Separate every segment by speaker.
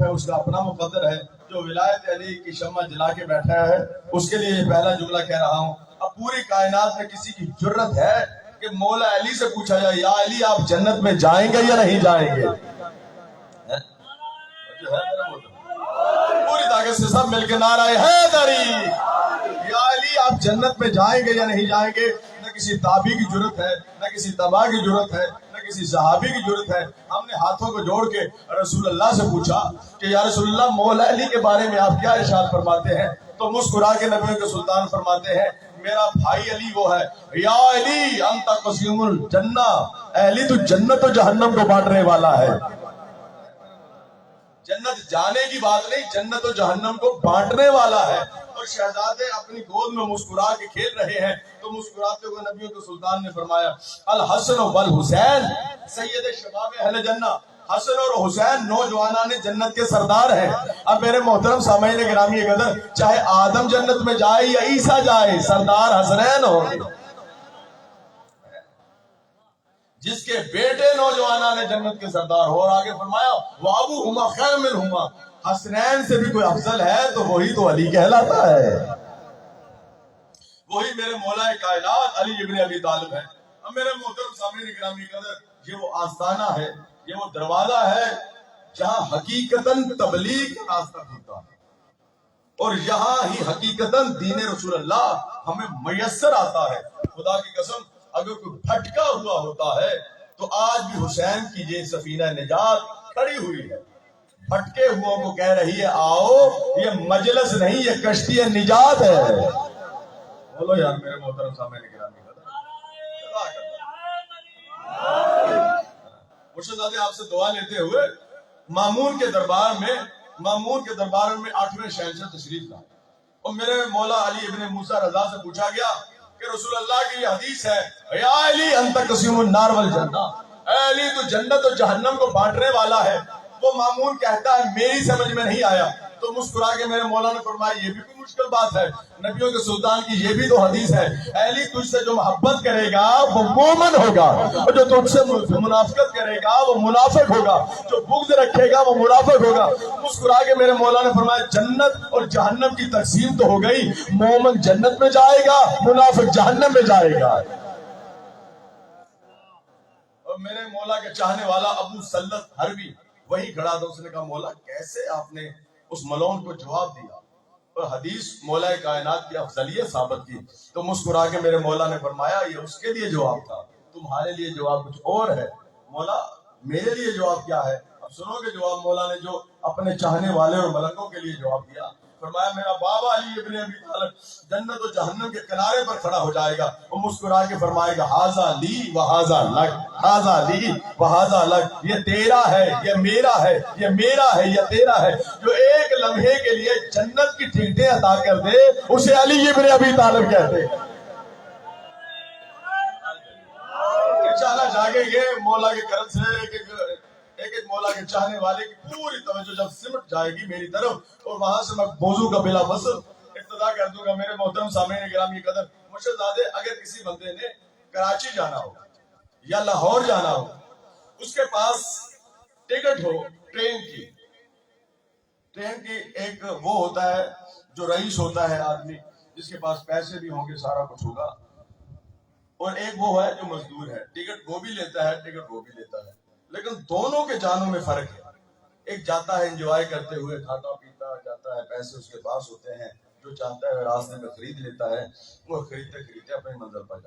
Speaker 1: ہے اس کا اپنا مقدر ہے. جو ولایت علی کی شمع جلا کے بیٹھا ہے اس کے لیے یہ پہلا جملہ کہہ رہا ہوں. اب پوری کائنات میں کسی کی جرت ہے کہ مولا علی سے پوچھا جائے یا علی آپ جنت میں جائیں گے یا نہیں جائیں گے؟ پوری طاقت سے سب مل کے نعرہ حیدری، یا علی آپ جنت میں جائیں گے یا نہیں جائیں گے. نہ کسی تابعی کی جرت ہے، نہ کسی تبع کی جرت ہے، نہ کسی صحابی کی جرت ہے. ہم نے ہاتھوں کو جوڑ کے رسول اللہ سے پوچھا کہ یا رسول اللہ مولا علی کے بارے میں آپ کیا ارشاد فرماتے ہیں؟ تو مسکرا کے نبیوں کے سلطان فرماتے ہیں میرا بھائی علی وہ ہے. یا علی انت قسیم الجنہ، علی تو جنت و جہنم کو بانٹنے والا ہے. جنت جانے کی بات نہیں، جنت و جہنم کو بانٹنے والا ہے. اور شہزادے اپنی گود میں مسکرا کے کھیل رہے ہیں تو مسکراتے ہوئے نبیوں کے سلطان نے فرمایا الحسن والحسین سید شباب اہل جنہ. حسن اور حسین نوجوانان جنت کے سردار ہیں. اب میرے محترم سامعین گرامی قدر، چاہے آدم جنت میں جائے یا عیسیٰ جائے، سردار حسنین ہو. جس کے بیٹے نوجوانان جنت کے سردار ہو. اور آگے فرمایا وَأَبُوهُمَا خَيْرٌ مِّنْهُمَا، حسنین سے بھی کوئی افضل ہے تو وہی تو علی کہلاتا ہے. وہی میرے مولا کائنات علی ابن ابی طالب ہے. اب میرے محترم سامعین گرامی قدر، یہ وہ آستانہ ہے، یہ وہ دروازہ ہے جہاں حقیقتاً تبلیغ کا راستہ کھلتا ہے اور یہاں ہی حقیقتاً دین رسول اللہ ہمیں میسر آتا ہے. خدا کی قسم اگر کوئی بھٹکا ہوا ہوتا ہے تو آج بھی حسین کی یہ سفینہ نجات کھڑی ہوئی ہے، بھٹکے ہوا کو کہہ رہی ہے آؤ، یہ مجلس نہیں یہ کشتی نجات ہے. بولو یار میرے محترم سامعین گرامی، مرشد آپ سے دعا لیتے ہوئے مامون کے دربار میں 8ویں شہنشاہ تشریف لائے اور میرے مولا علی ابن موسیٰ رضا سے پوچھا گیا کہ رسول اللہ کی یہ حدیث ہے یا علی انت قسیم النار والجنہ، اے علی تو جنت اور جہنم کو بانٹنے والا ہے. وہ مامون کہتا ہے میری سمجھ میں نہیں آیا. تو مسکرا کے میرے مولا نے فرمایا یہ بھی کوئی مشکل بات ہے، نبیوں کے سلطان کی یہ بھی تو حدیث ہے علی تجھ سے جو محبت کرے گا وہ مومن ہوگا اور جو تجھ سے منافقت کرے گا وہ منافق ہوگا، جو بغض رکھے گا وہ منافق ہوگا. مسکرا کے میرے مولا نے فرمایا جنت اور جہنم کی تقسیم تو ہو گئی، مومن جنت میں جائے گا، منافق جہنم میں جائے گا. اور میرے مولا کے چاہنے والا ابو سلط حربی وہی کھڑا تھا. اس نے کہا مولا کیسے آپ نے اس ملعون کو جواب دیا اور حدیث مولا کائنات کی افضلیت ثابت کی؟ تو مسکرا کے میرے مولا نے فرمایا یہ اس کے لیے جواب تھا، تمہارے لیے جواب کچھ اور ہے. مولا میرے لیے جواب کیا ہے؟ اب سنو گے جواب مولا نے جو اپنے چاہنے والے اور ملکوں کے لیے جواب دیا. فرمایا میرا بابا علی ابن ابی طالب جنت و جہنم کے کنارے پر کھڑا ہو جائے گا اور مسکرا کے فرمائے گا ھذا لی و ھذا لک، ھذا لی و ھذا لک، یہ تیرا ہے یہ میرا ہے، یہ میرا ہے یہ تیرا ہے. جو ایک لمحے کے لیے جنت کی ٹکٹیں عطا کر دے اسے علی ابن ابی طالب کہتے. انشاءاللہ جاگیں گے مولا کے کرم سے. ایک مولا کے چاہنے والے کی پوری توجہ جب سمٹ جائے گی میری طرف اور وہاں سے میں موضوع کا بلا فصل ابتدا کر دوں گا. میرے محترم سامعین گرامی قدر، مرشدزادے اگر کسی بندے نے کراچی جانا ہو یا لاہور جانا ہو، اس کے پاس ٹکٹ ہو ٹرین کی ایک وہ ہوتا ہے جو رئیس ہوتا ہے آدمی جس کے پاس پیسے بھی ہوں گے سارا کچھ ہوگا، اور ایک وہ ہے جو مزدور ہے، ٹکٹ وہ بھی لیتا ہے ٹکٹ وہ بھی لیتا ہے، لیکن دونوں کے جانوں میں فرق ہے. ایک جاتا ہے انجوائے کرتے ہوئے، کھاتا پیتا جاتا ہے، پیسے اس کے پاس ہوتے ہیں، جو چاہتا ہے راستے میں خرید لیتا ہے، وہ خریدتے خریدتے اپنی منزل پر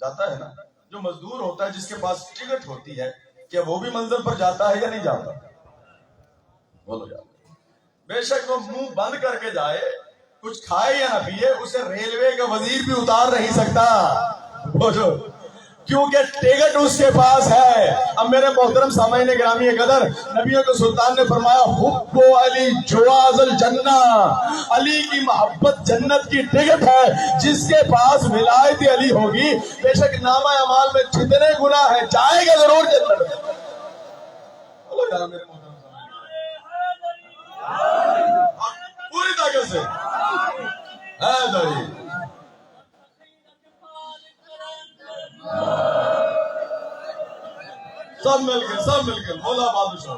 Speaker 1: جاتا ہے نا. جو مزدور ہوتا ہے جس کے پاس ٹکٹ ہوتی ہے کیا وہ بھی منزل پر جاتا ہے یا نہیں جاتا؟ بولو جاتا. بے شک وہ منہ بند کر کے جائے، کچھ کھائے یا نہ پیے، اسے ریلوے کا وزیر بھی اتار نہیں سکتا. بولو کیونکہ ٹکٹ اس کے پاس ہے. اب میرے محترم سامعین گرامی قدر، نبیوں کے سلطان نے فرمایا حب علی جواز الجنہ، علی کی محبت جنت کی ٹکٹ ہے. جس کے پاس ولایت علی ہوگی بے شک نامہ اعمال میں جتنے گناہ ہیں جائے گا ضرور جنت میں. پوری طاقت سے سب مل کے مولا بادشاہ.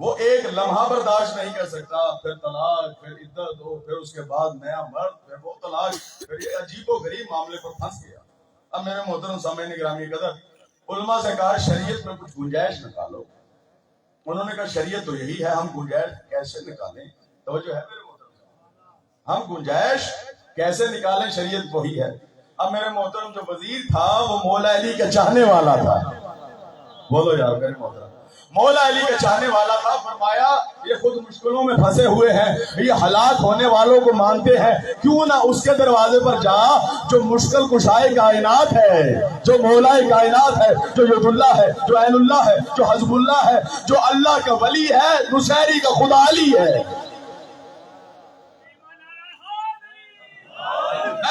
Speaker 1: وہ ایک لمحہ برداشت نہیں کر سکتا، پھر طلاق، پھر عدت ہو، پھر اس کے بعد نیا مرد، پھر وہ طلاق، پھر یہ عجیب و غریب معاملے پر پھنس گیا۔ اب میرے محترم سامعین گرامی قدر، علماء سے کہا شریعت میں کچھ گنجائش نکالو۔ انہوں نے کہا شریعت تو یہی ہے، ہم گنجائش کیسے نکالیں؟ توجہ ہے میرے محترم، ہم گنجائش کیسے نکالیں؟ شریعت وہی ہے۔ اب میرے محترم جو وزیر تھا وہ مولا علی کا چاہنے والا تھا، بولو یار میرے محترم، مولا علی کا چاہنے والا تھا۔ فرمایا یہ خود مشکلوں میں پھنسے ہوئے ہیں، یہ ہلاک ہونے والوں کو مانتے ہیں، کیوں نہ اس کے دروازے پر جا جو مشکل کشائے کائنات ہے، جو مولا کائنات ہے، جو ید اللہ ہے، جو عین اللہ ہے، جو حزب اللہ ہے، جو اللہ کا ولی ہے، نصیری کا خدا علی ہے۔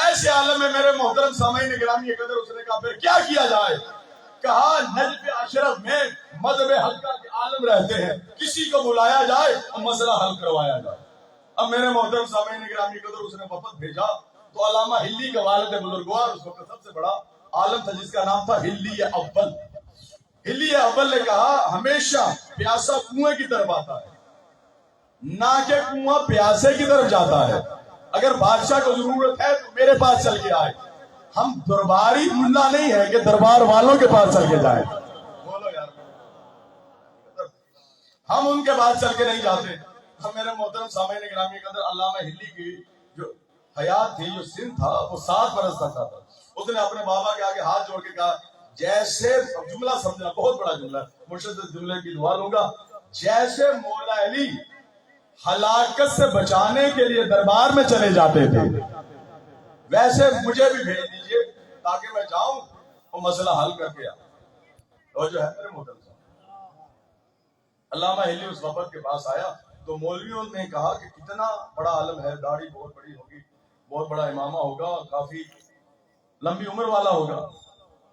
Speaker 1: ایسے عالم میں میرے محترم سامعین گرامی قدر، اس نے کہا پھر کیا کیا جائے؟ کہا نجف اشرف میں مذہب حقہ کے عالم رہتے ہیں، کسی کو بلایا جائے اور مسئلہ حل کروایا جائے۔ اب میرے محترم سامعین گرامی قدر، اس نے وفد بھیجا تو علامہ ہلی کا والد بزرگوار اس وقت سب سے بڑا عالم تھا جس کا نام تھا ہلی اول۔ ہلی اول نے کہا ہمیشہ پیاسا کنویں کی طرف آتا ہے، نہ کہ کنواں پیاسے کی طرف جاتا ہے۔ اگر بادشاہ کو ضرورت ہے تو میرے پاس چل کے آئے، ہم درباری ملا نہیں ہے کہ دربار والوں کے پاس چل کے جائیں۔ بولو یار، ہم ان کے پاس چل کے نہیں جاتے۔ ہم میرے محترم سامعین گرامی قدر، علامہ ہلی کی جو حیات تھی، جو سن تھا، وہ 7 برس تک تھا۔ اس نے اپنے بابا کے آگے ہاتھ جوڑ کے کہا، جیسے جملہ سمجھنا، بہت بڑا جملہ ہے، مرشد جملے کی دعا لوں گا، جیسے مولا علی ہلاکت سے بچانے کے لیے دربار میں چلے جاتے تھے، ویسے مجھے بھی بھیج دیجئے تاکہ میں جاؤں اور مسئلہ حل کر کے آؤں۔ اور جو ہے میرے محترم علامہ ہلی اس وفد کے پاس آیا تو مولویوں نے کہا کہ کتنا بڑا عالم ہے، داڑھی بہت بڑی ہوگی، بہت بڑا امامہ ہوگا، کافی لمبی عمر والا ہوگا۔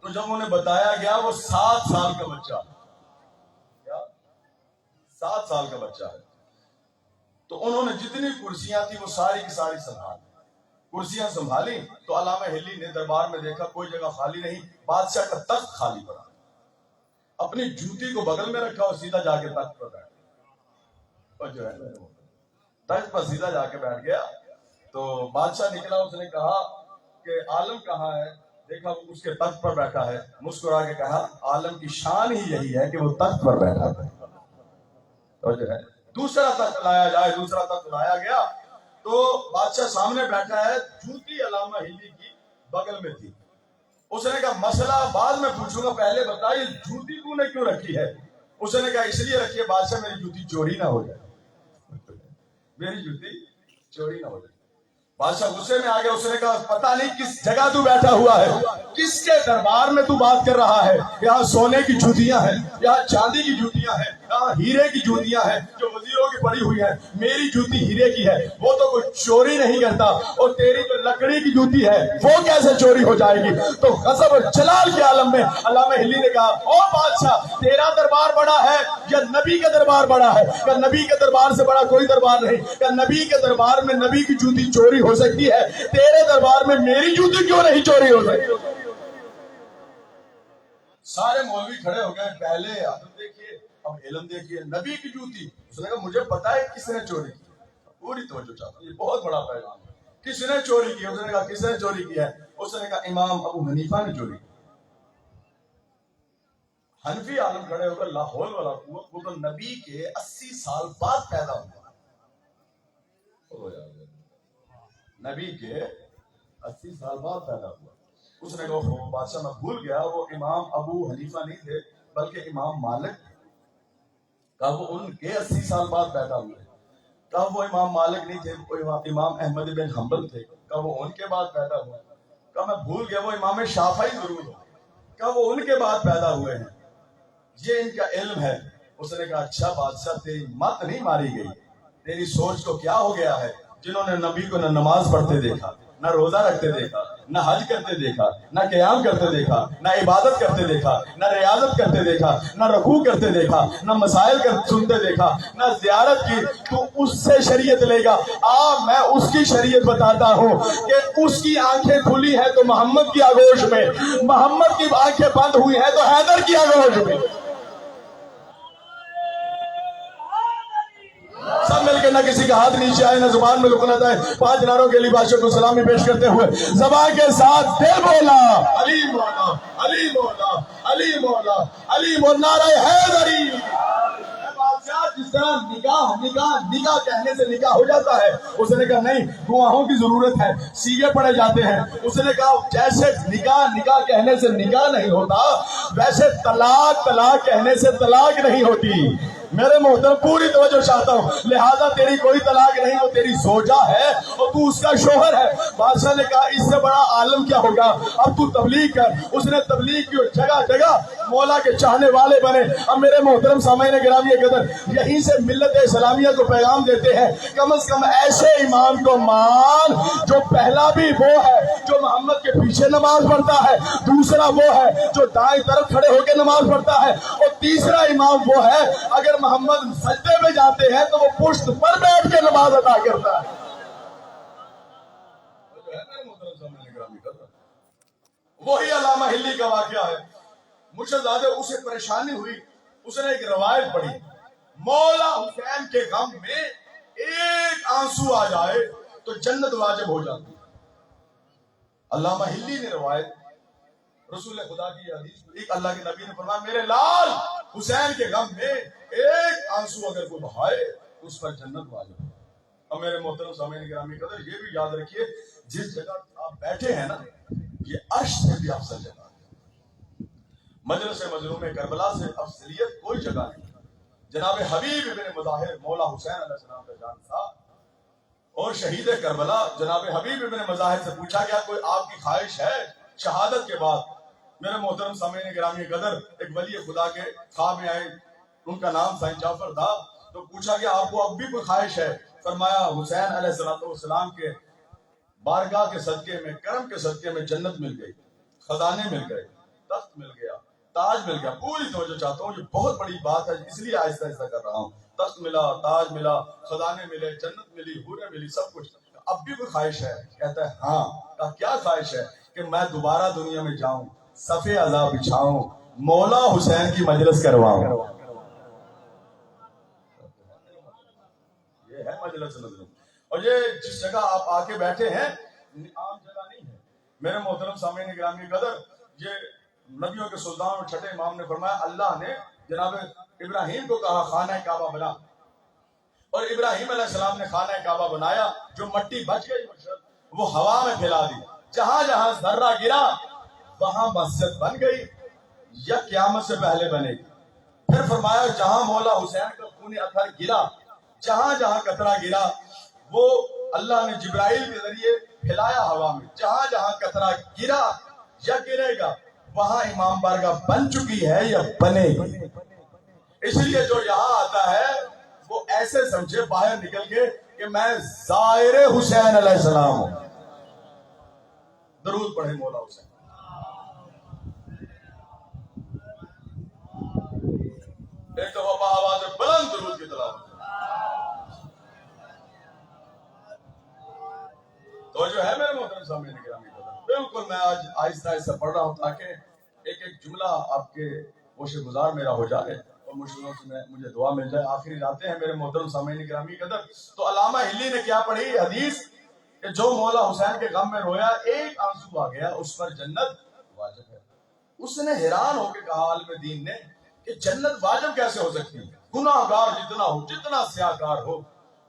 Speaker 1: تو جب انہیں بتایا گیا وہ 7 سال کا بچہ، کیا 7 سال کا بچہ ہے، تو انہوں نے جتنی کرسیاں تھی وہ ساری کی ساری سنبھالی۔ کرسیاں سنبھالی تو علامہ ہلی نے دربار میں دیکھا کوئی جگہ خالی نہیں، بادشاہ کا تخت خالی پڑا، اپنی جوتی کو بغل میں رکھا اور سیدھا جا کے تخت پر بیٹھ گیا۔ اور جو ہے تخت پر سیدھا جا کے بیٹھ گیا تو بادشاہ نکلا، اس نے کہا کہ عالم کہاں ہے؟ دیکھا وہ اس کے تخت پر بیٹھا ہے، مسکرا کے کہا عالم کی شان ہی یہی ہے کہ وہ تخت پر بیٹھا ہے۔ اور جو ہے دوسرا تخت لایا جائے، دوسرا تخت لایا گیا تو بادشاہ سامنے بیٹھا ہے، جوتی علامہ ہلی کی بغل میں تھی۔ اس نے کہا مسئلہ بعد میں پوچھوں گا، پہلے بتائیے جوتی تو نے کیوں رکھی ہے؟ اس نے کہا اس لیے رکھی ہے بادشاہ میری جوتی چوری نہ ہو جائے، میری جوتی چوری نہ ہو جائے۔ بادشاہ غصے میں آ گیا، اس نے کہا پتہ نہیں کس جگہ تو بیٹھا ہوا ہے، کس کے دربار میں تو بات کر رہا ہے؟ یہاں سونے کی جوتیاں ہیں، یہاں چاندی کی جوتیاں ہیں، یہاں ہیرے کی جوتیاں ہیں جو وزیروں کی پڑی ہوئی ہیں، میری جوتی ہیرے کی ہے، وہ تو کوئی چوری نہیں کرتا، اور تیری جو لکڑی کی جوتی ہے وہ کیسے چوری ہو جائے گی؟ تو غضب اور جلال کے عالم میں علامہ ہلی نے کہا او بادشاہ، تیرا دربار بڑا ہے یا نبی کا دربار بڑا ہے؟ کہ نبی کے دربار سے بڑا کوئی دربار نہیں، کہ نبی کے دربار میں نبی کی جوتی چوری ہو سکتی ہے، تیرے دربار میں میری جوتی کیوں نہیں چوری ہو سکتی؟ سارے مولوی کھڑے ہو گئے، پہلے عادت دیکھیے اب علم دیکھیے، نبی کی جوتی۔ اس نے کہا مجھے پتا ہے کس نے چوری کی، پوری توجہ چاہتا ہوں، یہ بہت بڑا پیغام ہے۔ کس نے چوری کی؟ اس نے کہا کس نے چوری کی ہے؟ اس نے کہا امام ابو حنیفہ نے چوری کی۔ حنفی عالم کھڑے ہو کر لا حول ولا قوت، وہ تو نبی کے 80 سال بعد پیدا ہوا، نبی کے 80 سال بعد پیدا ہوا۔ اس نے کہا بادشاہ میں بھول گیا، وہ امام ابو حنیفہ نہیں تھے بلکہ امام مالک۔ کہا وہ ان کے 80 سال بعد پیدا ہوئے۔ کہا وہ امام مالک نہیں تھے، وہ امام احمد بن حنبل تھے۔ کہا وہ ان کے بعد پیدا ہوئے۔ کہا میں بھول گیا وہ امام شافعی ضرور ہو۔ کہا وہ ان کے بعد پیدا ہوئے ہیں، یہ ان کا علم ہے۔ اس نے کہا اچھا بادشاہ تیری مت نہیں ماری گئی، تیری سوچ کو کیا ہو گیا ہے؟ جنہوں نے نبی کو نہ نماز پڑھتے دیکھا، نہ روزہ رکھتے دیکھا، نہ حج کرتے دیکھا، نہ قیام کرتے دیکھا، نہ عبادت کرتے دیکھا، نہ ریاضت کرتے دیکھا، نہ رکوع کرتے دیکھا، نہ مسائل سنتے دیکھا، نہ زیارت کی، تو اس سے شریعت لے گا؟ میں اس کی شریعت بتاتا ہوں کہ اس کی آنکھیں کھلی ہیں تو محمد کی آغوش میں، محمد کی آنکھیں بند ہوئی ہیں تو حیدر کی آغوش میں۔ نہ کسی کا ہاتھ نیچے آئے، نہ زبان میں لکنت آئے. 5 نعروں کے لیے بادشاہ کو سلامی پیش کرتے ہوئے زبان کے ساتھ دل بولا علی مولا علی مولا علی مولا علی مولا نعرہ حیدری. جس طرح نکاح کہنے سے نکاح ہو جاتا ہے، اس نے کہا نہیں، گواہوں کی ضرورت ہے، سیگے پڑے جاتے ہیں. اس نے کہا جیسے نکاح کہنے سے نکاح نہیں ہوتا، ویسے طلاق کہنے سے طلاق نہیں ہوتی. میرے محترم پوری توجہ چاہتا ہوں، لہذا تیری کوئی طلاق نہیں، وہ تیری زوجہ ہے اور تو اس کا شوہر ہے. بادشاہ نے کہا اس سے بڑا عالم کیا ہوگا، اب تو تبلیغ کر. اس نے تبلیغ کی اور جگہ جگہ مولا کے چاہنے والے بنے. اب میرے محترم سامعین گرامی قدر، یہیں سے ملت اسلامیہ کو پیغام دیتے ہیں، کم از کم ایسے امام کو مان جو پہلا بھی وہ ہے جو محمد کے پیچھے نماز پڑھتا ہے، دوسرا وہ ہے جو دائیں طرف کھڑے ہو کے نماز پڑھتا ہے، اور تیسرا امام وہ ہے اگر محمد سجدے میں جاتے ہیں تو وہ پشت پر بیٹھ کے نماز ادا کرتا ہے. وہی علامہ ہلی کا واقعہ ہے. مجھے زیادہ اسے پریشانی ہوئی، اس نے ایک روایت پڑھی، مولا حسین کے غم میں ایک آنسو آ جائے تو جنت واجب ہو جاتی. علامہ ہلی نے روایت، رسول خدا کی حدیث، ایک اللہ کے نبی نے فرمایا میرے لال حسین کے غم میں ایک آنسو اگر کوئی بہائے اس پر جنت واجب ہے. اب میرے محترم سامعین گرامی قدر، یہ بھی یاد رکھیے جس جگہ آپ بیٹھے ہیں نا، یہ عرش سے بھی افضل جگہ ہے. مجلس مظلوم کربلا سے افضلیت کوئی جگہ نہیں. جناب حبیب ابن مظاہر مولا حسین علیہ السلام کا جان تھا، اور شہید کربلا جناب حبیب ابن مظاہر سے پوچھا گیا کوئی آپ کی خواہش ہے شہادت کے بعد. میرے محترم سامعین گرامی قدر، ایک ولی خدا کے خواب میں آئے، ان کا نام سائن جعفر تھا، تو پوچھا گیا آپ کو اب بھی کوئی خواہش ہے؟ فرمایا حسین علیہ السلام کے بارگاہ کے صدقے میں، کرم کے صدقے میں جنت مل گئی، خزانے مل گئے، تخت مل گیا، تاج مل گیا. پوری توجہ چاہتا ہوں، یہ بہت بڑی بات ہے، اس لیے آہستہ آہستہ کر رہا ہوں. تخت ملا، تاج ملا، خزانے ملے، جنت ملی، حوریں ملی، سب کچھ. اب بھی کوئی خواہش ہے؟ کہتا ہے ہاں. کہا کیا خواہش ہے؟ کہ میں دوبارہ دنیا میں جاؤں، صفِ عذاب بچھاؤں، مولا حسین کی مجلس کرواؤں. یہ ہے مجلس نظر. اور یہ جس جگہ آپ آ کے بیٹھے ہیں عام جگہ نہیں ہے. میرے محترم سامعین گرامی قدر، یہ نبیوں کے سلطان اور چھٹے امام نے فرمایا اللہ نے جناب ابراہیم کو کہا خانہ کعبہ بنا، اور ابراہیم علیہ السلام نے خانہ کعبہ بنایا. جو مٹی بچ گئی وہ ہوا میں پھیلا دی، جہاں جہاں ذرہ گرا وہاں مسجد بن گئی یا قیامت سے پہلے بنے گی. پھر فرمایا جہاں مولا حسین کا خون اطہر گرا، جہاں جہاں قطرہ گرا وہ اللہ نے جبرائیل کے ذریعے پھیلایا ہوا میں، جہاں جہاں قطرہ گرا یا گرے گا وہاں امام بارگاہ بن چکی ہے یا بنے گی. اس لیے جو یہاں آتا ہے وہ ایسے سمجھے باہر نکل کے کہ میں زائر حسین علیہ السلام ہوں. درود پڑھے مولا حسین. ایک دفعہ آواز بلند درود کی تلاوت. تو جو ہے میرے محترم سامنے گرامی قدر، بالکل میں آج آہستہ آہستہ پڑھ رہا ہوں تاکہ ایک ایک جملہ آپ کے ہوش گزار میرا ہو جائے اور مشکلوں سے مجھے دعا مل جائے. آخری راتیں ہیں میرے محترم سامعین گرامی قدر. تو علامہ ہلی نے کیا پڑھی حدیث کہ جو مولا حسین کے غم میں رویا ایک آنسو آ گیا اس پر جنت واجب ہے. اس نے حیران ہو کے کہا عالم دین نے کہ جنت واجب کیسے ہو سکتی ہے؟ گناہ گار جتنا ہو، جتنا سیاہکار ہو،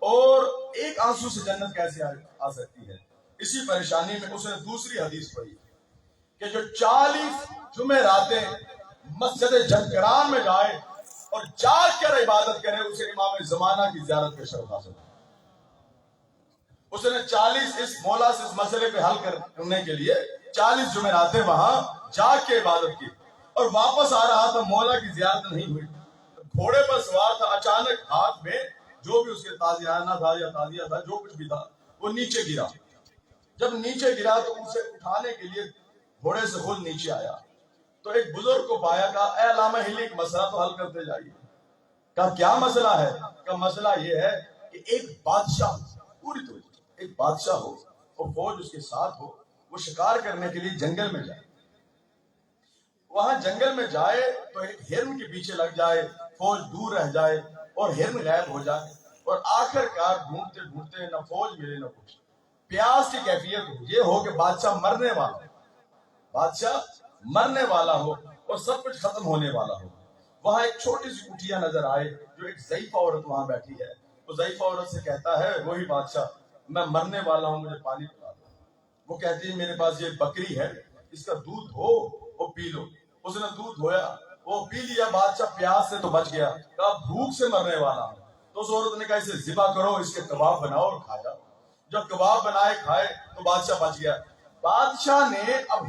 Speaker 1: اور ایک آنسو سے جنت کیسے آ سکتی ہے؟ اسی پریشانی میں اس نے دوسری حدیث پڑھی کہ جو 40 جمعراتیں مسجد جنکران میں جائے اور جاگ کر عبادت کرے اسے امام زمانہ کی زیارت کے شرف حاصل. اس نے 40 اس مولا سے اس مسئلے پہ حل کرنے کے لیے 40 جمعراتیں وہاں جاگ کے عبادت کی، اور واپس آ رہا تھا مولا کی زیارت نہیں ہوئی. گھوڑے پر سوار تھا، اچانک ہاتھ میں جو بھی اس کے تازیانہ تھا یا تازیہ تھا جو کچھ بھی تھا وہ نیچے گرا. جب نیچے گرا تو اسے اٹھانے کے لیے گھوڑے سے خود نیچے آیا تو ایک بزرگ کو پایا، کہا اے علامہ ہلی ایک مسئلہ تو حل کرتے جائیے. کہا کیا مسئلہ ہے؟ کہا مسئلہ یہ ہے کہ ایک بادشاہ، پوری طرح ایک بادشاہ ہو اور فوج اس کے ساتھ ہو، وہ شکار کرنے کے لیے جنگل میں جائے. وہاں جنگل میں جائے تو ایک ہرن کے پیچھے لگ جائے، فوج دور رہ جائے اور ہرن غائب ہو جائے، اور آخر کار ڈھونڈتے ڈھونڈتے نہ فوج ملے نہ کچھ، پیاس کی کیفیت ہو، یہ ہو کہ بادشاہ مرنے والا ہو، بادشاہ مرنے والا ہو اور سب کچھ ختم ہونے والا ہو۔ وہاں ایک چھوٹی سی کٹیا نظر آئے، جو ایک ضعیفہ عورت وہاں بیٹھی ہے، وہ ضعیفہ عورت سے کہتا ہے، وہی بادشاہ، میں مرنے والا ہوں، مجھے پانی پلا دو۔ وہ کہتی ہے میرے پاس یہ بکری ہے، اس کا دودھ دھو اور پی لو۔ اس نے دودھ دھویا، وہ پی لیا، بادشاہ پیاس سے تو بچ گیا، کہا بھوک سے مرنے والا ہوں۔ تو اس عورت نے کہا اسے ذبح کرو، اس کے کباب بناؤ اور کھا جاؤ۔ جب کباب بنائے کھائے تو بادشاہ بچ گیا۔ بادشاہ نے اب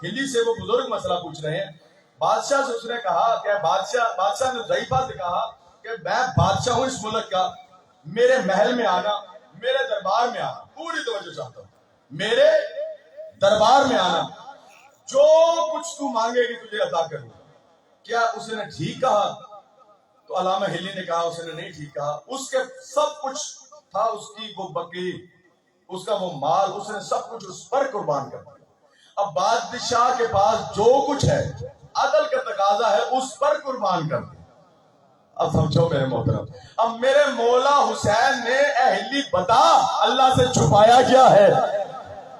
Speaker 1: ہلی سے وہ بزرگ مسئلہ پوچھ رہے ہیں، بادشاہ سے اس نے کہا کہ بادشاہ نے ضعیفہ سے کہا کہ میں بادشاہ ہوں اس ملک کا، میرے محل میں آنا، میرے دربار میں آنا، پوری توجہ چاہتا ہوں، میرے دربار میں آنا، جو کچھ تو مانگے گی تجھے عطا کروں۔ کیا اس نے ٹھیک کہا؟ تو علامہ ہلی نے کہا اس نے نہیں ٹھیک کہا، اس کے سب کچھ تھا، اس کی وہ بکری، اس کا وہ مال، اس نے سب کچھ اس پر قربان کر دیا۔ اب بادشاہ کے پاس جو کچھ ہے، عدل کا تقاضا ہے اس پر قربان کر دیا۔ اب سمجھو میرے محترم، اب میرے مولا حسین نے اہلی بتا اللہ سے چھپایا کیا ہے؟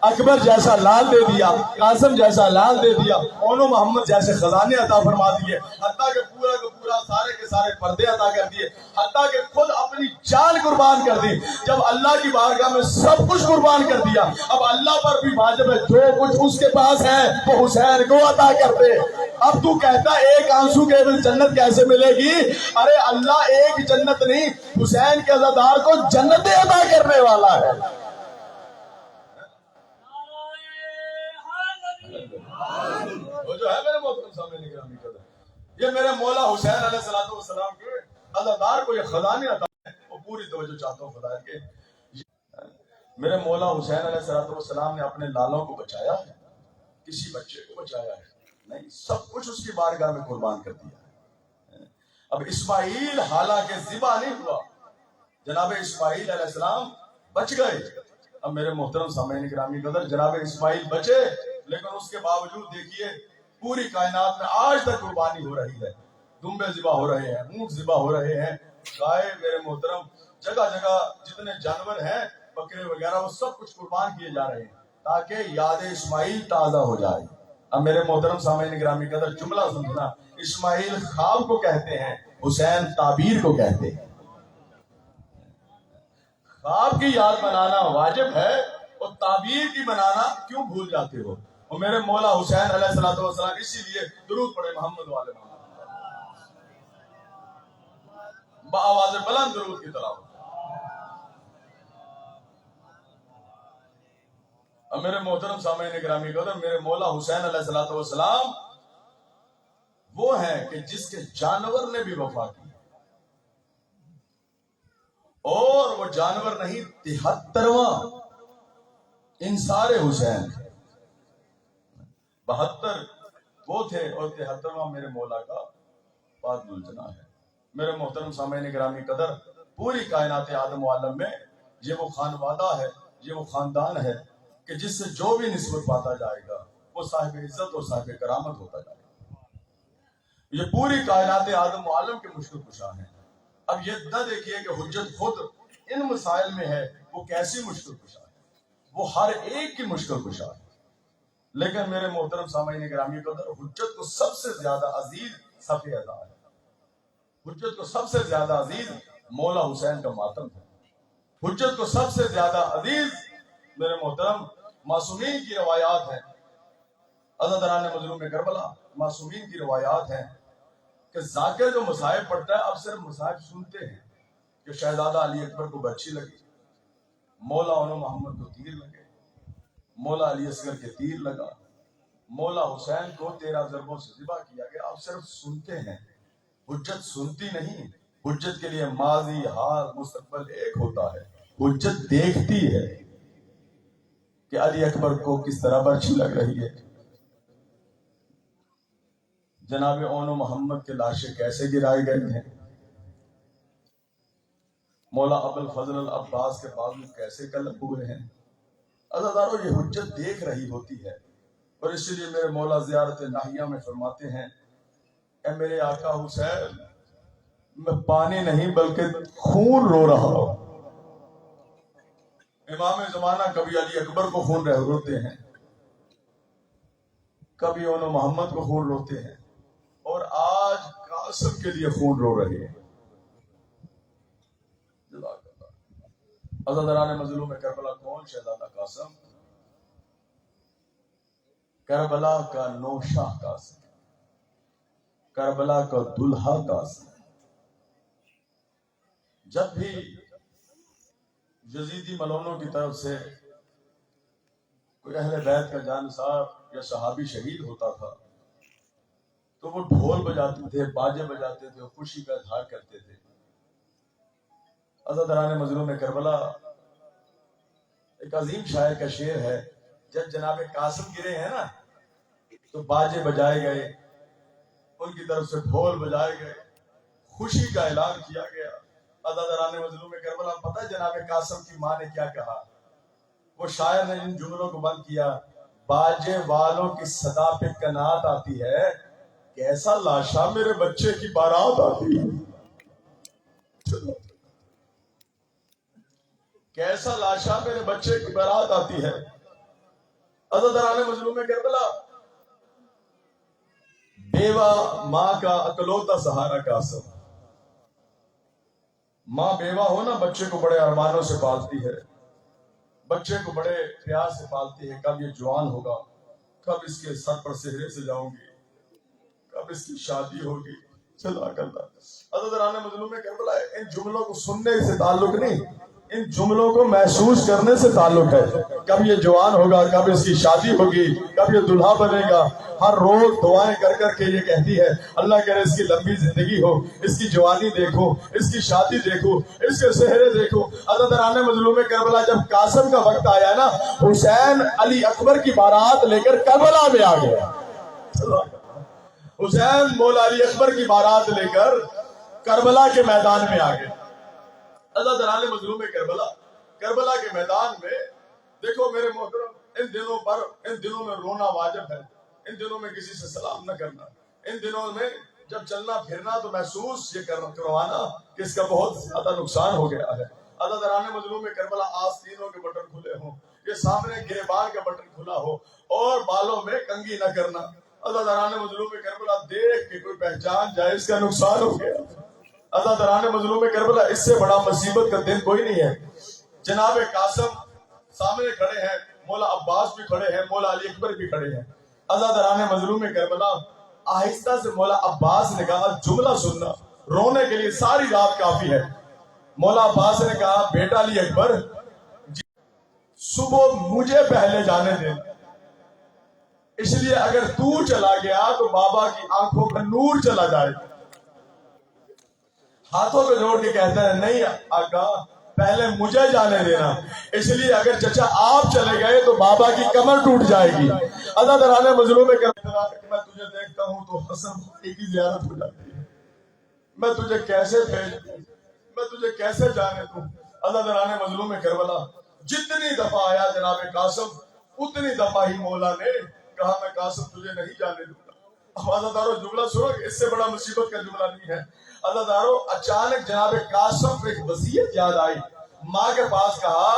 Speaker 1: اکبر جیسا لال دے دیا، قاسم جیسا لال دے دیا، اونو محمد جیسے خزانے عطا فرما دیے، حتیٰ کہ پورا کا پورا سارے کے سارے پردے عطا کر دیے، حتیٰ کہ خود اپنی جان قربان کر دی۔ جب اللہ کی بارگاہ میں سب کچھ قربان کر دیا، اب اللہ پر بھی واجب ہے جو کچھ اس کے پاس ہے وہ حسین کو عطا کر دے۔ اب تو کہتا ایک آنسو کے عوض جنت کیسے ملے گی؟ ارے اللہ ایک جنت نہیں، حسین کے عزادار کو جنتیں عطا کرنے والا ہے۔ وہ جو ہے میرے محترم سامنے گرامی قدر، یہ میرے مولا حسین علیہ السلام کے عزادار کو یہ خزانے عطا ہے۔ وہ پوری توجہ چاہتا ہوں خدا کے، میرے مولا حسین علیہ السلام نے اپنے لالوں کو بچایا ہے، کسی بچے کو بچایا ہے نہیں، سب کچھ اس کی بارگاہ میں قربان کر دیا ہے۔ اب اسماعیل حالانکہ ذبح نہیں ہوا، جناب اسماعیل علیہ السلام بچ گئے۔ اب میرے محترم سامعین گرامی قدر، جناب اسماعیل بچے، لیکن اس کے باوجود دیکھیے پوری کائنات میں آج تک قربانی ہو رہی ہے، دمبے ذبح ہو رہے ہیں، اونٹ ذبح ہو رہے ہیں، گائے، میرے محترم جگہ جگہ جتنے جانور ہیں، بکرے وغیرہ، وہ سب کچھ قربان کیے جا رہے ہیں تاکہ یاد اسماعیل تازہ ہو جائے۔ اب میرے محترم سامعین گرامی قدر جملہ سمجھنا، اسماعیل خواب کو کہتے ہیں، حسین تعبیر کو کہتے ہیں۔ خواب کی یاد بنانا واجب ہے اور تعبیر کی بنانا کیوں بھول جاتے ہو؟ اور میرے مولا حسین علیہ السلام اسی لیے درود پڑھے محمد والے محمد، بآواز بلند درود کی تلاوت۔ اور میرے محترم سامعین گرامی قدر، میرے مولا حسین علیہ السلام وہ ہیں کہ جس کے جانور نے بھی وفا کی، اور وہ جانور نہیں 73واں انصار حسین، 72 وہ تھے اور 73واں میرے مولا کا پاک الجنا ہے۔ میرے محترم سامعین گرامی قدر، پوری کائنات آدم و عالم میں یہ وہ خانوادہ ہے، یہ وہ خاندان ہے کہ جس سے جو بھی نسبت پاتا جائے گا وہ صاحب عزت اور صاحب کرامت ہوتا جائے گا۔ یہ پوری کائنات آدم و عالم کے مشکل کشا ہیں۔ اب یہ نہ دیکھیے کہ حجت خود ان مسائل میں ہے، وہ کیسی مشکل کشا ہے، وہ ہر ایک کی مشکل کشا ہے، لیکن میرے محترم سامعین گرامی قدر، حجت کو سب سے زیادہ عزیز صفِ ادا ہے، حجت کو سب سے زیادہ عزیز مولا حسین کا ماتم ہے، حجت کو سب سے زیادہ عزیز میرے محترم معصومین کی روایات ہیں، عزاداران مظلوم کربلا معصومین کی روایات ہیں کہ ذاکر جو مصائب پڑھتا ہے اب صرف مصائب سنتے ہیں کہ شہزادہ علی اکبر کو برچھی لگی، مولا انو محمد کو تیر لگے، مولا علی اصغر کے تیر لگا، مولا حسین کو 13 ضربوں سے ذبح کیا گیا، اب صرف سنتے ہیں، حجت سنتی نہیں، حجت کے لیے ماضی، حال، مستقبل ایک ہوتا ہے، حجت دیکھتی ہے کہ علی اکبر کو کس طرح برچھی لگ رہی ہے، جناب اونو محمد کے لاشیں کیسے گرائے گئے ہیں، مولا ابوالفضل العباس کے بازو کیسے قلب ہوئے ہیں۔ عزادارو، یہ حجت دیکھ رہی ہوتی ہے، اور اسی لیے میرے مولا زیارت ناہیہ میں فرماتے ہیں، اے میرے آقا حسین، میں پانی نہیں بلکہ خون رو رہا ہوں. امام زمانہ کبھی علی اکبر کو خون روتے ہیں، کبھی انہوں محمد کو خون روتے ہیں، اور آج قاسم کے لیے خون رو رہے ہیں. عزاداران مظلوم کربلا کون؟ شہزادہ قاسم، کربلا کا نوشاہ قاسم، کربلا کا دلہا قاسم. جب بھی یزیدی ملونوں کی طرف سے کوئی اہل بیت کا جانثار یا صحابی شہید ہوتا تھا تو وہ ڈھول بجاتے تھے، باجے بجاتے تھے، خوشی کا اظہار کرتے تھے. عزاداران مظلوم کربلا ایک عظیم شاعر کا شعر ہے، جب جناب قاسم گرے ہیں نا تو باجے بجائے گئے، ان کی طرف سے ڈھول بجائے گئے، خوشی کا اعلان کیا گیا. عزاداران مظلوم کربلا پتہ ہے جناب قاسم کی ماں نے کیا کہا؟ وہ شاعر نے ان جملوں کو بند کیا: باجے والوں کی صدا پہ کنات آتی ہے، کیسا لاشا میرے بچے کی بارات آتی ہے. کیسا لاشا میرے بچے کی بارات آتی ہے. عزاداران مظلوم کربلا بیوہ ماں کا اکلوتا سہارا قاسم. ماں بیوہ ہو نا، بچے کو بڑے ارمانوں سے پالتی ہے، بچے کو بڑے پیار سے پالتی ہے. کب یہ جوان ہوگا، کب اس کے سر پر سہرے سے جاؤں گی، کب اس کی شادی ہوگی. چلا کرتا. عزاداران مظلوم کربلا ان جملوں کو سننے سے تعلق نہیں، ان جملوں کو محسوس کرنے سے تعلق ہے. کب یہ جوان ہوگا، کب اس کی شادی ہوگی، کب یہ دلہا بنے گا. ہر روز دعائیں کر کر کے یہ کہتی ہے اللہ کرے اس کی لمبی زندگی ہو، اس کی جوانی دیکھو، اس کی شادی دیکھو، اس کے سہرے دیکھو. عزاداران مظلوم کربلا جب قاسم کا وقت آیا نا، حسین علی اکبر کی بارات لے کر کربلا میں آ گیا. حسین مولا علی اکبر کی بارات لے کر کربلا کے میدان میں آ گئے. عزاداران مظلوم کربلا کربلا کے میدان میں دیکھو میرے محترم، ان دنوں میں رونا واجب ہے، ان دنوں میں کسی سے سلام نہ کرنا، ان دنوں میں جب چلنا پھرنا تو محسوس یہ کروانا کہ اس کا بہت زیادہ نقصان ہو گیا ہے. عزاداران مظلوم کربلا آستینوں کے بٹن کھلے ہوں، یہ سامنے گریبان کا بٹن کھلا ہو، اور بالوں میں کنگھی نہ کرنا. عزاداران مظلوم کربلا دیکھ کے کوئی پہچان جائے اس کا نقصان ہو گیا. عزاداران مظلوم کربلا اس سے بڑا مصیبت کا دن کوئی نہیں ہے. جناب قاسم سامنے کھڑے ہیں، مولا عباس بھی کھڑے ہیں، مولا علی اکبر بھی کھڑے ہیں. عزاداران مظلوم کربلا آہستہ سے مولا عباس نے کہا جملہ سننا، رونے کے لیے ساری رات کافی ہے. مولا عباس نے کہا بیٹا علی اکبر، صبح مجھے پہلے جانے دے، اس لیے اگر تو چلا گیا تو بابا کی آنکھوں کا نور چلا جائے. ہاتھوں پہ جوڑ کے کہتا ہے نہیں آقا، پہلے مجھے جانے دینا، اس لیے اگر چچا آپ چلے گئے تو بابا کی کمر ٹوٹ جائے گی. عزاداران مظلوم کربلا میں تجھے دیکھتا ہوں تو حسن بھائی کی زیارت ہو جاتی ہے، میں تجھے کیسے بھیج دوں، میں تجھے کیسے جانے دوں. عزاداران مظلوم کربلا جتنی دفعہ آیا جناب قاسم، اتنی دفعہ ہی مولا نے کہا میں قاسم تجھے نہیں جانے دوں گا. عزاداروں جملہ سنو، اس سے بڑا مصیبت کا جملہ نہیں ہے. عزاداروں اچانک جناب قاسم کو ایک وصیت یاد آئی. ماں کے پاس کہا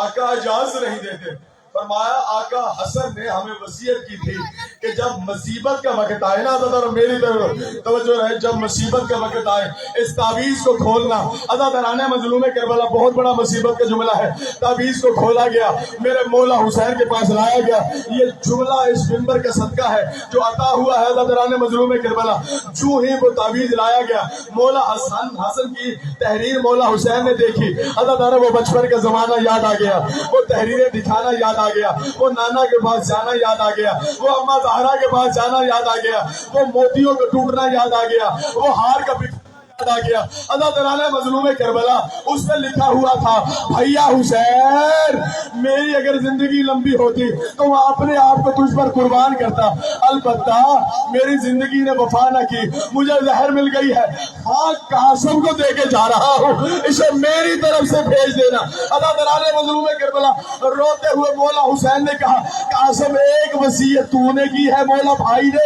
Speaker 1: آقا اجازت نہیں دیتے. فرمایا آقا حسن نے ہمیں وصیت کی تھی کہ جب مصیبت کا وقت آئے نا، عزاداروں میری طرف توجہ رہے، جب مصیبت کا وقت آئے اس تعویذ کو کھولنا. عزاداران مظلوم کربلا بہت بڑا مصیبت کا جملہ ہے. تعویذ کو کھولا گیا، میرے مولا حسین کے پاس لایا گیا. یہ جملہ اس منبر کا صدقہ ہے جو عطا ہوا ہے عزاداران مظلوم کربلا. جو ہی وہ تعویذ لایا گیا، مولا حسن کی تحریر مولا حسین نے دیکھی. عزاداروں وہ بچپن کا زمانہ یاد آ گیا، وہ تحریریں دکھانا یاد آ گیا، وہ نانا کے پاس جانا یاد آ گیا، وہ اما زہرا کے پاس جانا یاد آ گیا، وہ موتیوں کو ٹوٹنا یاد آ گیا، وہ ہار کا یاد آ گیا. عزاداران مظلوم کربلا اس میں لکھا ہوا تھا بھیا حسین میری اگر زندگی لمبی ہوتی تو میں اپنے آپ کو تجھ پر قربان کرتا، البتہ میری زندگی نے وفا نہ کی، مجھے زہر مل گئی ہے، خاک قاسم کو دے کے جا رہا ہوں، اسے میری طرف سے بھیج دینا. عزاداران مظلوم کربلا روتے ہوئے مولا حسین نے کہا قاسم ایک وصیت تو نے کی ہے، مولا بھائی نے